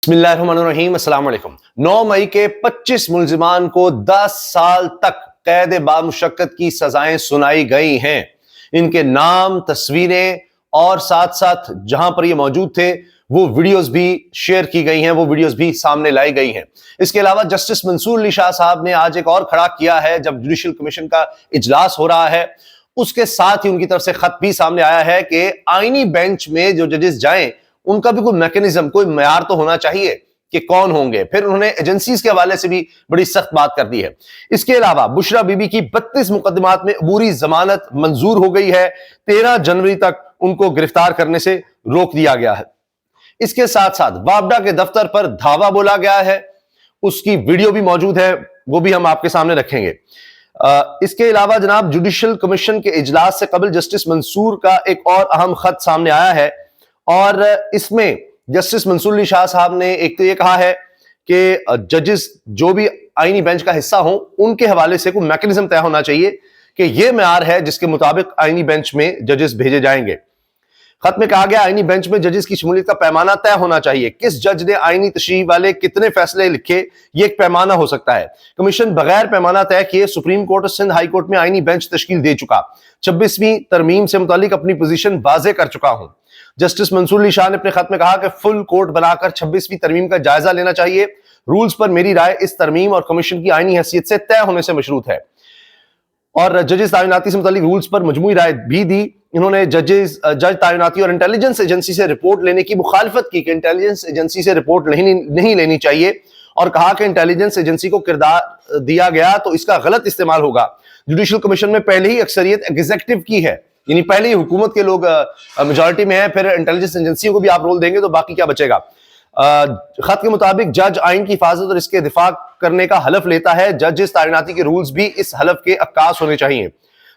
बिस्मिल्लाहिर्रहमानिर्रहीम, अस्सलाम वालेकुम। 9 मई के 25 मुल्जिमान को 10 साल तक कैद बामुशक्कत की सजाएं सुनाई गई हैं। इनके नाम, तस्वीरें और साथ साथ जहां पर ये मौजूद थे वो वीडियोस भी शेयर की गई हैं, वो वीडियोस भी सामने लाई गई हैं। इसके अलावा जस्टिस मंसूर अली शाह साहब ने आज एक और खड़ा किया है। जब जुडिशल कमीशन का इजलास हो रहा है उसके साथ ही उनकी तरफ से खत भी सामने आया है कि आईनी बेंच में जो जजेस जाएं उनका भी कोई मैकेनिज्म, कोई मयार तो होना चाहिए कि कौन होंगे। फिर उन्होंने एजेंसीज के हवाले से भी बड़ी सख्त बात कर दी है। इसके अलावा बुशरा बीबी की 32 मुकदमात में अबूरी जमानत मंजूर हो गई है। 13 जनवरी तक उनको गिरफ्तार करने से रोक दिया गया है। इसके साथ साथ वापडा के दफ्तर पर धावा बोला गया है, उसकी वीडियो भी मौजूद है, वो भी हम आपके सामने रखेंगे। इसके अलावा जनाब जुडिशल कमीशन के इजलास से कबल जस्टिस मंसूर का एक और अहम खत सामने आया है और इसमें जस्टिस मंसूर अली शाह साहब ने एक तो ये कहा है कि जजेस जो भी आईनी बेंच का हिस्सा हों उनके हवाले से कोई मैकेनिज्म तय होना चाहिए कि यह म्यार है जिसके मुताबिक आईनी बेंच में जजेस भेजे जाएंगे। खत में कहा गया आईनी बेंच में जजेस की शमूलियत का पैमाना तय होना चाहिए। किस जज ने आईनी तशरीह वाले कितने फैसले लिखे, ये एक पैमाना हो सकता है। कमीशन बगैर पैमाना तय किए सुप्रीम कोर्ट और सिंध हाई कोर्ट में आईनी बेंच तश्कील दे चुका। 26वीं तरमीम से मुतालिक अपनी पोजीशन वाजे कर चुका हूं। जस्टिस मंसूर अली शाह ने अपने खत में कहा कि फुल कोर्ट बनाकर 26वीं तरमीम का जायजा लेना चाहिए। रूल्स पर मेरी राय इस तरमीम और कमीशन की आईनी हैसियत से तय होने से मशरूत है। और जजेस तायुनाती से मुतालिक रूल्स पर मजमूई राय भी दी। इन्होंने जज तायुनाती और इंटेलिजेंस एजेंसी से रिपोर्ट लेने की मुखालफत की कि इंटेलिजेंस एजेंसी से रिपोर्ट नहीं लेनी चाहिए और कहा कि इंटेलिजेंस एजेंसी को किरदार दिया गया तो इसका गलत इस्तेमाल होगा। जुडिशल कमीशन में पहले ही अक्सरियत एग्जीक्यूटिव की है, यानी पहले ही हुकूमत के लोग मेजॉरिटी में है, फिर इंटेलिजेंस एजेंसियों को भी आप रोल देंगे तो बाकी क्या बचेगा। खत के मुताबिक जज आइन की हिफाजत और इसके दिफा करने का हलफ लेता है। जजेस तायुनाती के रूल्स भी इस हलफ के अक्कास होने चाहिए।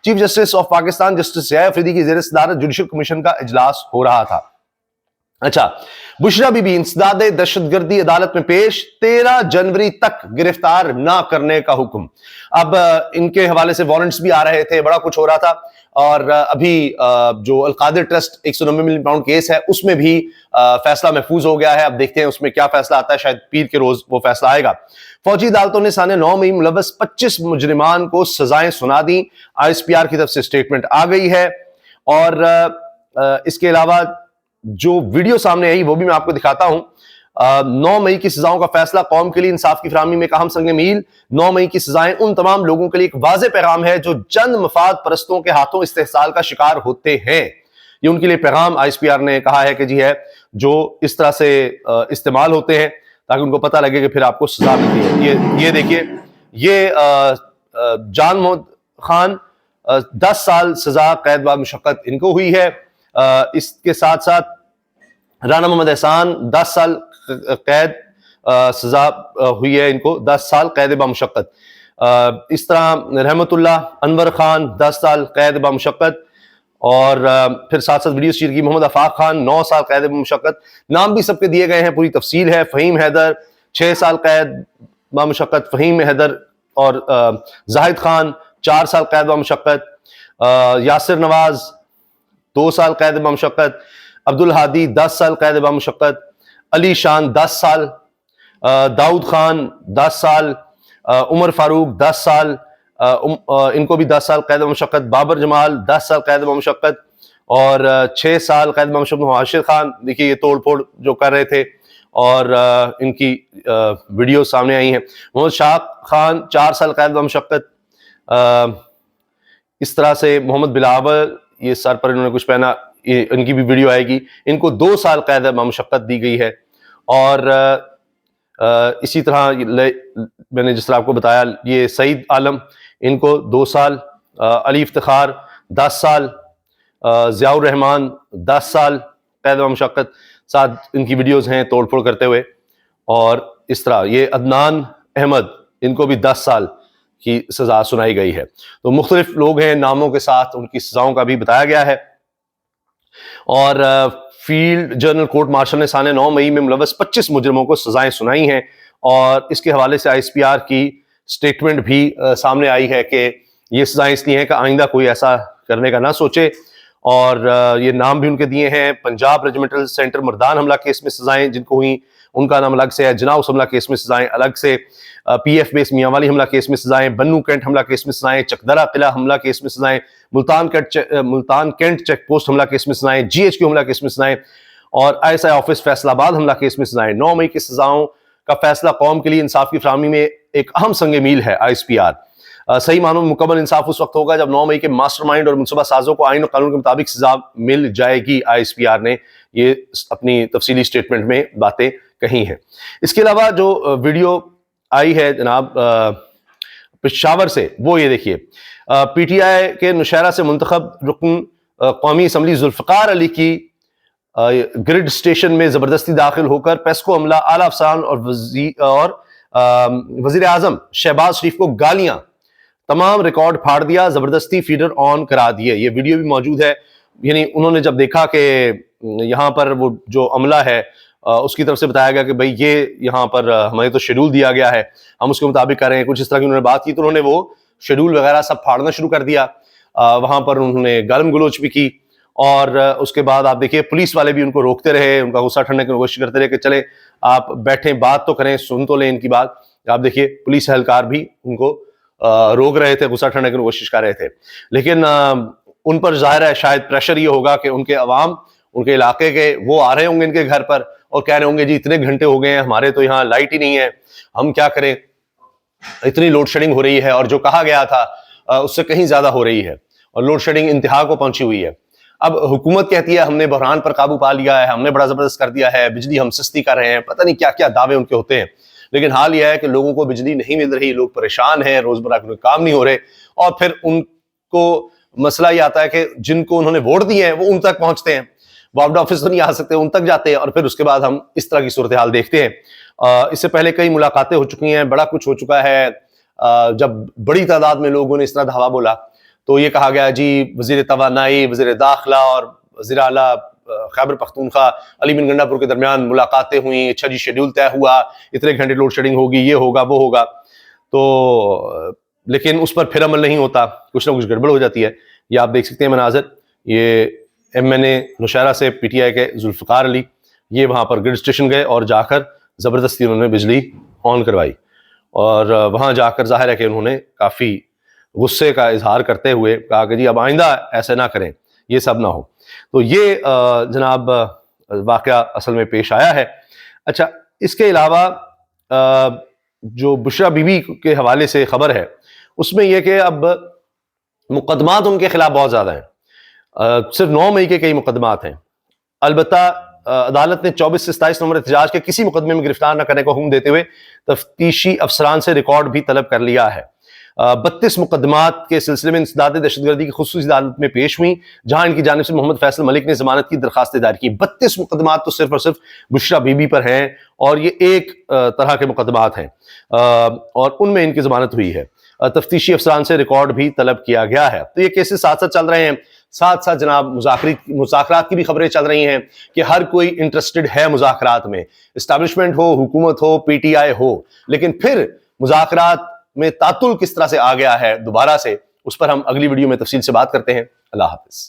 Chief justice of Pakistan justice Zia Afridi की ज़ेर सदारत जुडिशल कमीशन का इजलास हो रहा था। अच्छा, बुशरा बीबी इंसदादे दहशतगर्दी अदालत में पेश, 13 जनवरी तक गिरफ्तार ना करने का हुक्म। अब इनके हवाले से वारंट्स भी आ रहे थे, बड़ा कुछ हो रहा था और अभी जो Al-Qadir trust 190 million pound case है उसमें भी फैसला महफूज हो गया है। अब देखते हैं उसमें क्या फैसला आता है, शायद पीर के रोज वो फैसला आएगा। फौजी अदालतों ने साने 9 मई मुलव्वस 25 मुजरिमान को सजाएं सुना दी। ISPR की तरफ से स्टेटमेंट आ गई है और इसके अलावा जो वीडियो सामने आई वो भी मैं आपको दिखाता हूं। 9 मई की सजाओं का फैसला कौम के लिए इंसाफ की फराहमी में अहम संग मील। 9 मई की सजाएं उन तमाम लोगों के लिए एक वाज़ेह पैगाम है जो चंद मफाद परस्तों के हाथों इस्तेहसाल का शिकार होते हैं। ये उनके लिए पैगाम ISPR ने कहा है कि जी है जो इस तरह से इस्तेमाल होते हैं ताकि उनको पता लगे कि फिर आपको सजा मिलती है। ये देखिए, ये जान मोहम्मद खान 10 साल सजा कैद बाद मुशक्कत इनको हुई है। इसके साथ साथ राना मोहम्मद एहसान 10 साल कैद सजा हुई है इनको, 10 साल कैद बामुशक्कत। इस तरह रहमतुल्लाह अनवर खान 10 साल कैद बामुशक्कत और फिर साथ साथ वीडियो शेयर की मोहम्मद आफाक खान 9 साल कैद बामुशक्कत। नाम भी सबके दिए गए हैं, पूरी तफसील है। फहीम हैदर 6 साल कैद बामुशक्कत, फहीम हैदर और जाहिद खान 4 साल कैद बामुशक्कत, यासिर नवाज 2 साल कैद बामुशक्कत, अब्दुल हादी 10 साल कैद बामुशक्कत, अली शान 10 साल, दाऊद खान 10 साल, उमर फारूक 10 साल, इनको भी 10 साल कैद बामुशक्कत, बाबर जमाल 10 साल कैद बामुशक्कत और 6 साल कैद बामुशक्कत मुहाशिर खान। देखिए ये तोड़ फोड़ जो कर रहे थे और इनकी वीडियो सामने आई हैं। मोहम्मद शाह खान 4 साल कैद बामुशक्कत। इस तरह से मोहम्मद बिलावल, ये सर पर इन्होंने कुछ पहना, इनकी भी वीडियो आएगी। इनको 2 साल कैद बामुशक्कत दी गई है और इसी तरह मैंने जिस तरह आपको बताया ये सईद आलम, इनको 2 साल, अली इफ्तिखार 10 साल, ज़ियाउर रहमान 10 साल कैद बामुशक्कत। साथ इनकी वीडियोस हैं तोड़ फोड़ करते हुए। और इस तरह ये अदनान अहमद, इनको भी 10 साल की सजा सुनाई गई है। तो मुख्तलिफ लोग हैं, नामों के साथ उनकी सजाओं का भी बताया गया है। और फील्ड जर्नल कोर्ट मार्शल ने साने 9 मई में मुलव्वस 25 मुजरिमों को सजाएं सुनाई हैं और इसके हवाले से ISPR की स्टेटमेंट भी सामने आई है कि ये सजाएं इसलिए हैं कि आइंदा कोई ऐसा करने का ना सोचे। और ये नाम भी उनके दिए हैं। पंजाब रेजिमेंटल सेंटर मर्दान हमला केस में सजाएं जिनको हुई, ان کا نام الگ سے ہے، جناؤس حملہ کیس میں سزائیں الگ سے، پی ایف بیس میاں والی حملہ کیس میں سزائیں، بنو کینٹ حملہ کیس میں سزائیں، چکدرا قلعہ حملہ کیس میں سزائیں، ملتان کینٹ چیک پوسٹ حملہ کیس میں سزائیں، جی ایچ کیو حملہ کیس میں سزائیں، اور I S I office Faisal آباد حملہ کیس میں سزائیں۔ 9 مئی کی سزاؤں کا فیصلہ قوم کے لیے انصاف کی فراہمی میں ایک اہم سنگ میل ہے۔ آئی ایس پی آر صحیح معنوں میں مکمل انصاف اس وقت ہوگا جب 9 مئی کے ماسٹر مائنڈ اور منصوبہ سازوں کو آئین و قانون کے مطابق سزا مل جائے گی۔ آئی ایس پی آر نے یہ اپنی تفصیلی اسٹیٹمنٹ میں باتیں کہی ہیں۔ اس کے علاوہ جو ویڈیو آئی ہے جناب پشاور سے، وہ یہ دیکھیے، پی ٹی آئی کے نوشہرہ سے منتخب رکن قومی اسمبلی ذوالفقار علی کی گریڈ اسٹیشن میں زبردستی داخل ہو کر پیسکو عملہ، اعلیٰ افسران اور وزیر اعظم شہباز شریف کو گالیاں، تمام ریکارڈ پھاڑ دیا، زبردستی فیڈر آن کرا دیے۔ یہ ویڈیو بھی موجود ہے، یعنی انہوں نے جب دیکھا کہ یہاں پر وہ جو عملہ ہے اس کی طرف سے بتایا گیا کہ بھئی یہ یہاں پر ہمیں تو شیڈول دیا گیا ہے، ہم اس کے مطابق کر رہے ہیں، کچھ اس طرح کی انہوں نے بات کی، تو انہوں نے وہ شیڈول وغیرہ سب پھاڑنا شروع کر دیا۔ وہاں پر انہوں نے گالم گلوچ بھی کی، اور اس کے بعد آپ دیکھیے پولیس والے بھی ان کو روکتے رہے، ان کا غصہ ٹھنڈنے کی کوشش کرتے رہے کہ چلے آپ بیٹھیں، بات تو کریں، سن تو لیں ان کی بات۔ آپ دیکھیے پولیس اہلکار بھی ان کو روک رہے تھے، غصہ ٹھنڈنے کی کوشش کر رہے تھے، لیکن ان پر ظاہر ہے شاید پریشر یہ ہوگا کہ ان کے عوام، ان کے علاقے کے، وہ آ رہے ہوں گے ان کے گھر پر اور کہہ رہے ہوں گے جی اتنے گھنٹے ہو گئے ہیں، ہمارے تو یہاں لائٹ ہی نہیں ہے، ہم کیا کریں، اتنی لوڈ شیڈنگ ہو رہی ہے، اور جو کہا گیا تھا اس سے کہیں زیادہ ہو رہی ہے، اور لوڈ شیڈنگ انتہا کو پہنچی ہوئی ہے۔ اب حکومت کہتی ہے ہم نے بحران پر قابو پا لیا ہے، ہم نے بڑا زبردست کر دیا ہے، بجلی ہم سستی کر رہے ہیں، پتہ نہیں کیا کیا دعوے ان کے ہوتے ہیں، لیکن حال یہ ہے کہ لوگوں کو بجلی نہیں مل رہی، لوگ پریشان ہیں، روزمرہ کے کام نہیں ہو رہے، اور پھر ان کو مسئلہ یہ آتا ہے کہ جن کو انہوں نے ووٹ دیے ہیں وہ ان تک پہنچتے ہیں، وارڈ آفس تو نہیں آ سکتے، ان تک جاتے ہیں، اور پھر اس کے بعد ہم اس طرح کی صورتحال دیکھتے ہیں۔ اس سے پہلے کئی ملاقاتیں ہو چکی ہیں، بڑا کچھ ہو چکا ہے، جب بڑی تعداد میں لوگوں نے اس طرح دھاوا بولا تو یہ کہا گیا جی وزیر توانائی، وزیر داخلہ اور وزیر اعلیٰ خیبر پختونخوا علی بن گنڈا پور کے درمیان ملاقاتیں ہوئیں، اچھا جی شیڈول طے ہوا، اتنے گھنٹے لوڈ شیڈنگ ہوگی، یہ ہوگا وہ ہوگا، تو لیکن اس پر پھر عمل نہیں ہوتا، کچھ نہ کچھ گڑبڑ ہو جاتی ہے۔ یہ آپ دیکھ سکتے ہیں مناظر، یہ ایم این اے نوشہرہ سے پی ٹی آئی کے ذوالفقار علی، یہ وہاں پر گریڈ اسٹیشن گئے اور جا کر زبردستی انہوں نے بجلی آن کروائی، اور وہاں جا کر ظاہر ہے کہ انہوں نے کافی غصے کا اظہار کرتے ہوئے کہا کہ جی اب آئندہ ایسے نہ کریں، یہ سب نہ ہو۔ تو یہ جناب واقعہ اصل میں پیش آیا ہے۔ اچھا، اس کے علاوہ جو بشرا بی بی کے حوالے سے خبر ہے اس میں یہ کہ اب مقدمات ان کے خلاف بہت زیادہ ہیں، صرف 9 مئی کے کئی مقدمات ہیں، البتہ عدالت نے 24 سے 27 نومبر احتجاج کے کسی مقدمے میں گرفتار نہ کرنے کا حکم دیتے ہوئے تفتیشی افسران سے ریکارڈ بھی طلب کر لیا ہے۔ 32 مقدمات کے سلسلے میں انسداد دہشت گردی کی خصوصی عدالت میں پیش ہوئی، جہاں ان کی جانب سے محمد فیصل ملک نے ضمانت کی درخواستیں دائر کی۔ 32 مقدمات تو صرف اور صرف بشرا بی بی پر ہیں، اور یہ ایک طرح کے مقدمات ہیں، اور ان میں ان کی ضمانت ہوئی ہے۔ تفتیشی افسران سے ریکارڈ بھی طلب کیا گیا ہے۔ تو یہ کیسز ساتھ ساتھ چل رہے ہیں، ساتھ ساتھ جناب مذاکرات کی بھی خبریں چل رہی ہیں کہ ہر کوئی انٹرسٹڈ ہے مذاکرات میں، اسٹیبلشمنٹ ہو، حکومت ہو، پی ٹی آئی ہو، لیکن پھر مذاکرات میں تعطل کس طرح سے آ گیا ہے دوبارہ سے، اس پر ہم اگلی ویڈیو میں تفصیل سے بات کرتے ہیں۔ اللہ حافظ۔